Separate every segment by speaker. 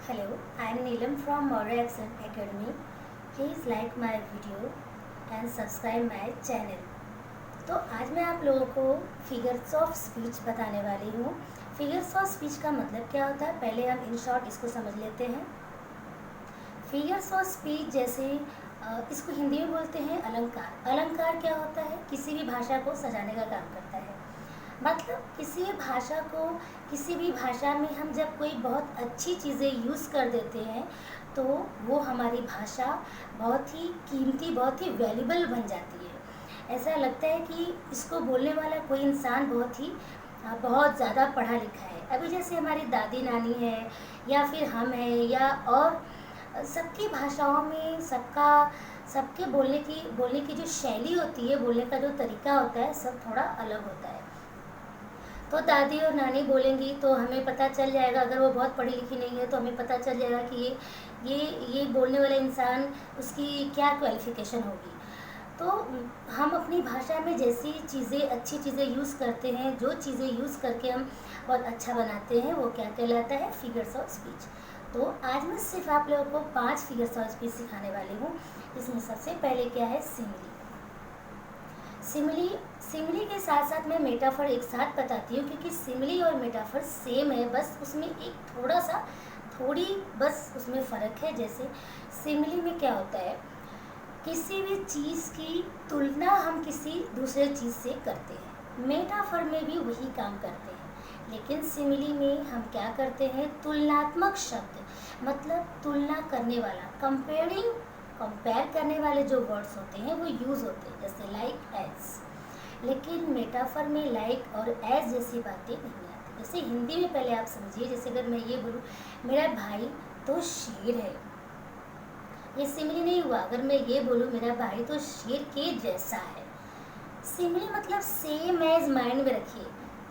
Speaker 1: Hello, I am Neelam from Maurya Accent Academy. Please like my video and subscribe my channel. तो आज मैं आप लोगों को फिगर्स ऑफ स्पीच बताने वाली हूँ। फिगर्स ऑफ स्पीच का मतलब क्या होता है, पहले हम इन शॉर्ट इसको समझ लेते हैं। फिगर्स ऑफ स्पीच जैसे इसको हिंदी में बोलते हैं अलंकार। अलंकार क्या होता है, किसी भी भाषा को सजाने का काम करता है। मतलब किसी भी भाषा को, किसी भी भाषा में हम जब कोई बहुत अच्छी चीज़ें यूज़ कर देते हैं तो वो हमारी भाषा बहुत ही कीमती, बहुत ही वैल्यूबल बन जाती है। ऐसा लगता है कि इसको बोलने वाला कोई इंसान बहुत ज़्यादा पढ़ा लिखा है। अभी जैसे हमारी दादी नानी है या फिर हम हैं या और सबकी भाषाओं में सबके बोलने की जो शैली होती है, बोलने का जो तरीका होता है, सब थोड़ा अलग होता है। तो दादी और नानी बोलेंगी तो हमें पता चल जाएगा, अगर वो बहुत पढ़ी लिखी नहीं है तो हमें पता चल जाएगा कि ये बोलने वाला इंसान, उसकी क्या क्वालिफिकेशन होगी। तो हम अपनी भाषा में जैसी चीज़ें, अच्छी चीज़ें यूज़ करते हैं, जो चीज़ें यूज़ करके हम बहुत अच्छा बनाते हैं, वो क्या कहलाता है, फिगर्स ऑफ स्पीच। तो आज मैं सिर्फ आप लोगों को 5 फिगर्स ऑफ स्पीच सिखाने वाली हूँ। इसमें सबसे पहले क्या है, सिमिली के साथ साथ मैं मेटाफर एक साथ बताती हूँ, क्योंकि सिमिली और मेटाफर सेम है, बस उसमें एक थोड़ी बस उसमें फ़र्क है। जैसे सिमिली में क्या होता है, किसी भी चीज़ की तुलना हम किसी दूसरे चीज़ से करते हैं। मेटाफर में भी वही काम करते हैं, लेकिन सिमिली में हम क्या करते हैं, तुलनात्मक शब्द, मतलब तुलना करने वाला, कंपेयर करने वाले जो वर्ड्स होते हैं वो यूज़ होते हैं, जैसे लाइक, एज। लेकिन मेटाफर में लाइक और एज जैसी बातें नहीं आती। जैसे हिंदी में पहले आप समझिए, जैसे अगर मैं ये बोलूँ मेरा भाई तो शेर है, ये सिमिली नहीं हुआ। अगर मैं ये बोलूँ मेरा भाई तो शेर के जैसा है, सिमिली मतलब सेम एज माइंड में रखिए।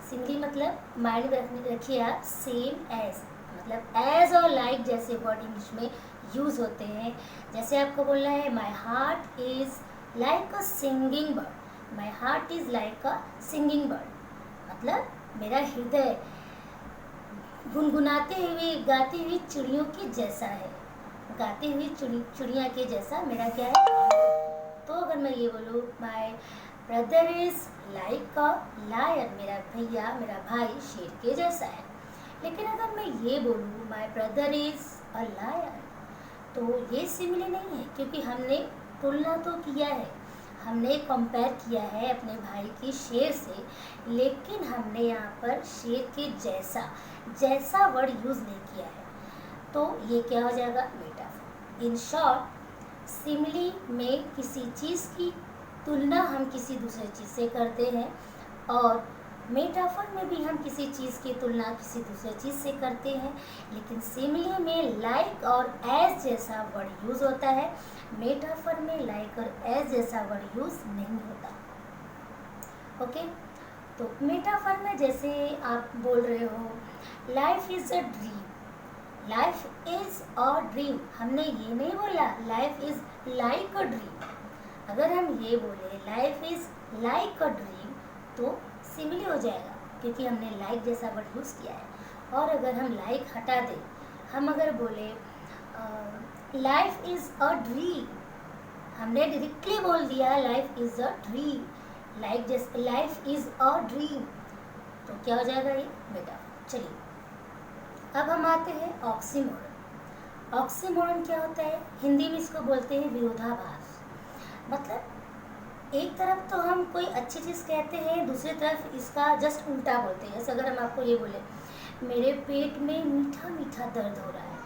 Speaker 1: सिमिली मतलब माइंड में रखिए आप, सेम एज मतलब एज और लाइक जैसे वर्ड इंग्लिश में यूज़ होते हैं। जैसे आपको बोलना है my heart is like a singing bird, my heart is like a singing bird मतलब मेरा हृदय गुनगुनाते हुए, गाती हुई चिड़ियों के जैसा है, गाती हुई चिड़िया के जैसा मेरा क्या है। तो अगर मैं ये बोलूँ my brother is like a lion, मेरा भाई शेर के जैसा है। लेकिन अगर मैं ये बोलूँ my brother is a lion, तो ये सिमिली नहीं है, क्योंकि हमने तुलना तो किया है, हमने कंपेयर किया है अपने भाई की शेर से, लेकिन हमने यहाँ पर शेर के जैसा वर्ड यूज़ नहीं किया है। तो ये क्या हो जाएगा, मेटाफर। इन शॉर्ट, सिमिली में किसी चीज़ की तुलना हम किसी दूसरे चीज़ से करते हैं, और मेटाफर में भी हम किसी चीज़ की तुलना किसी दूसरे चीज़ से करते हैं। लेकिन सिमिली में लाइक और एज जैसा वर्ड यूज़ होता है, मेटाफर में लाइक और एज जैसा वर्ड यूज़ नहीं होता। ओके, तो मेटाफर में जैसे आप बोल रहे हो life is a dream, life is a dream, हमने ये नहीं बोला life is like a dream. अगर हम ये बोले life is like a dream तो सिमिली हो जाएगा, क्योंकि हमने लाइक जैसा वर्ड यूज़ किया है। और अगर हम लाइक हटा दें, हम अगर बोले लाइफ इज़ अ ड्रीम, हमने डायरेक्टली बोल दिया life is a dream, like जैसे लाइफ इज़ अ ड्रीम, तो क्या हो जाएगा, ये मेटाफर। चलिए अब हम आते हैं ऑक्सीमोरन। ऑक्सीमोरन क्या होता है, हिंदी में इसको बोलते हैं विरोधाभास। मतलब एक तरफ तो हम कोई अच्छी चीज़ कहते हैं, दूसरी तरफ इसका जस्ट उल्टा बोलते हैं। जैसे अगर हम आपको ये बोले मेरे पेट में मीठा मीठा दर्द हो रहा है,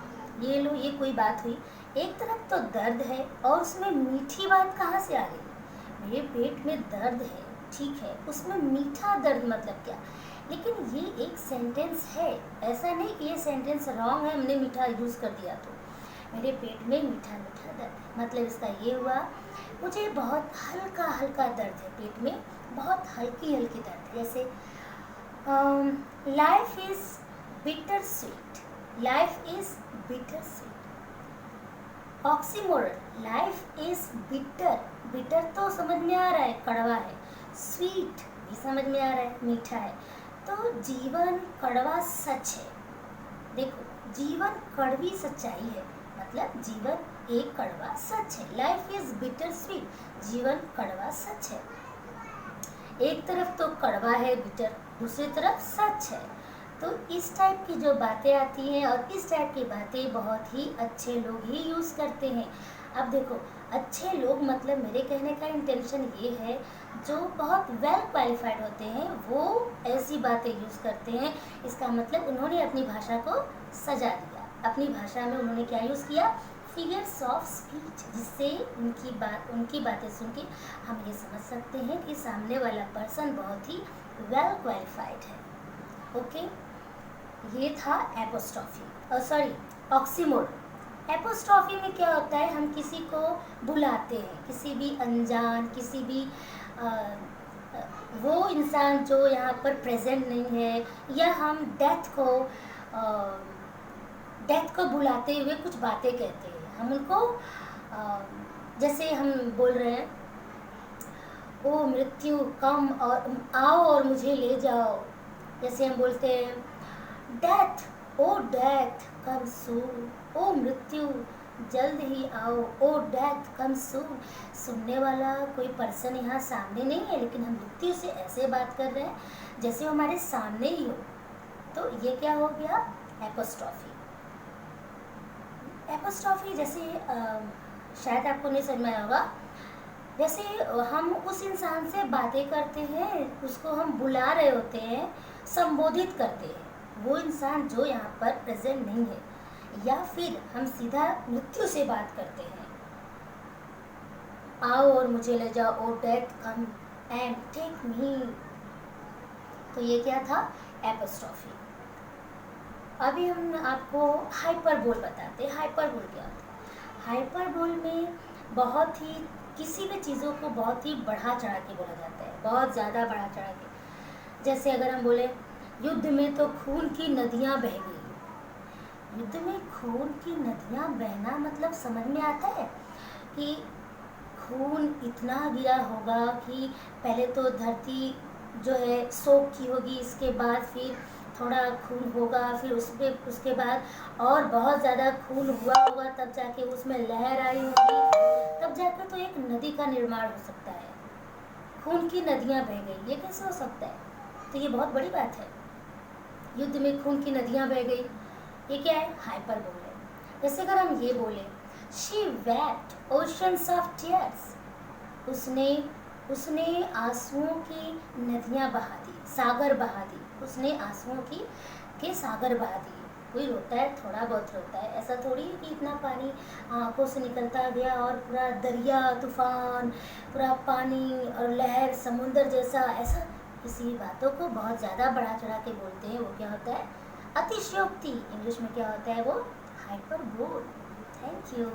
Speaker 1: ये लो, ये कोई बात हुई। एक तरफ तो दर्द है और उसमें मीठी बात कहाँ से आ गई, मेरे पेट में दर्द है, ठीक है, उसमें मीठा दर्द मतलब क्या। लेकिन ये एक सेंटेंस है, ऐसा नहीं कि ये सेंटेंस रॉन्ग है, हमने मीठा यूज़ कर दिया। तो मेरे पेट में मीठा मीठा दर्द मतलब इसका ये हुआ, मुझे बहुत हल्का हल्का दर्द है पेट में, बहुत हल्की हल्की दर्द। जैसे life is bitter sweet, life is bitter sweet. Oxymoron, life is bitter, bitter तो समझ में आ रहा है, कड़वा है, स्वीट भी समझ में आ रहा है, मीठा है। तो जीवन कड़वा सच है। देखो, जीवन कड़वी सच्चाई है, मतलब जीवन एक कड़वा सच है। लाइफ इज बिटर स्वीट, जीवन कड़वा सच है। एक तरफ तो कड़वा है बिटर, दूसरी तरफ सच है। तो इस टाइप की जो बातें आती हैं और इस टाइप की बातें बहुत ही अच्छे लोग ही यूज़ करते हैं। अब देखो, अच्छे लोग मतलब मेरे कहने का इंटेंशन ये है, जो बहुत वेल क्वालिफाइड होते हैं वो ऐसी बातें यूज़ करते हैं। इसका मतलब उन्होंने अपनी भाषा को सजा दिया, अपनी भाषा में उन्होंने क्या यूज़ किया, फिगर्स ऑफ स्पीच, जिससे उनकी बातें सुन के हम ये समझ सकते हैं कि सामने वाला पर्सन बहुत ही वेल क्वालिफाइड है। ओके, ये था एपोस्ट्रॉफी, ऑक्सीमोर। एपोस्ट्रॉफी में क्या होता है, हम किसी को बुलाते हैं, किसी भी अनजान, किसी भी वो इंसान जो यहाँ पर प्रेजेंट नहीं है, या हम डेथ को बुलाते हुए कुछ बातें कहते हैं। हम उनको जैसे हम बोल रहे हैं, ओ मृत्यु कम और आओ और मुझे ले जाओ। जैसे हम बोलते हैं डेथ, ओ डेथ कम सून, ओ मृत्यु जल्द ही आओ, ओ डेथ कम सून। सुनने वाला कोई पर्सन यहाँ सामने नहीं है, लेकिन हम मृत्यु से ऐसे बात कर रहे हैं जैसे वो हमारे सामने ही हो। तो ये क्या हो गया, एपोस्ट्रॉफी। एपोस्ट्रॉफी जैसे शायद आपको नहीं समझ में आया होगा, जैसे हम उस इंसान से बातें करते हैं, उसको हम बुला रहे होते हैं, संबोधित करते हैं, वो इंसान जो यहाँ पर प्रेजेंट नहीं है, या फिर हम सीधा मृत्यु से बात करते हैं, आओ और मुझे ले जाओ, O death come and take me. तो ये क्या था, एपोस्ट्रॉफी। अभी हम आपको हाइपरबोल बताते हैं। हाइपरबोल क्या होता है, हाइपरबोल में बहुत ही किसी भी चीज़ों को बहुत ही बढ़ा चढ़ा के बोला जाता है, बहुत ज़्यादा बढ़ा चढ़ा के। जैसे अगर हम बोले युद्ध में तो खून की नदियाँ बह गई। युद्ध में खून की नदियाँ बहना मतलब समझ में आता है कि खून इतना गिरा होगा कि पहले तो धरती जो है सोख की होगी, इसके बाद फिर थोड़ा खून होगा, फिर उसके बाद और बहुत ज़्यादा खून हुआ होगा, तब जाके उसमें लहर आई होगी, तब जाकर तो एक नदी का निर्माण हो सकता है। खून की नदियाँ बह गई, ये कैसे हो सकता है? तो ये बहुत बड़ी बात है। युद्ध में खून की नदियाँ बह गई, ये क्या है, हाइपरबोल है। जैसे अगर हम ये बोले she wept oceans of tears, उसने आंसुओं की नदियाँ बहा दी, सागर बहा दी, उसने आंसुओं के सागर बहा दिए। कोई रोता है, थोड़ा बहुत रोता है, ऐसा थोड़ी है कि इतना पानी आंखों से निकलता गया और पूरा दरिया तूफान, पूरा पानी और लहर समुंदर जैसा, ऐसा किसी बातों को बहुत ज़्यादा बढ़ा चढ़ा के बोलते हैं, वो क्या होता है, अतिशयोक्ति। इंग्लिश में क्या होता है वो, हाइपरबोल। Thank you.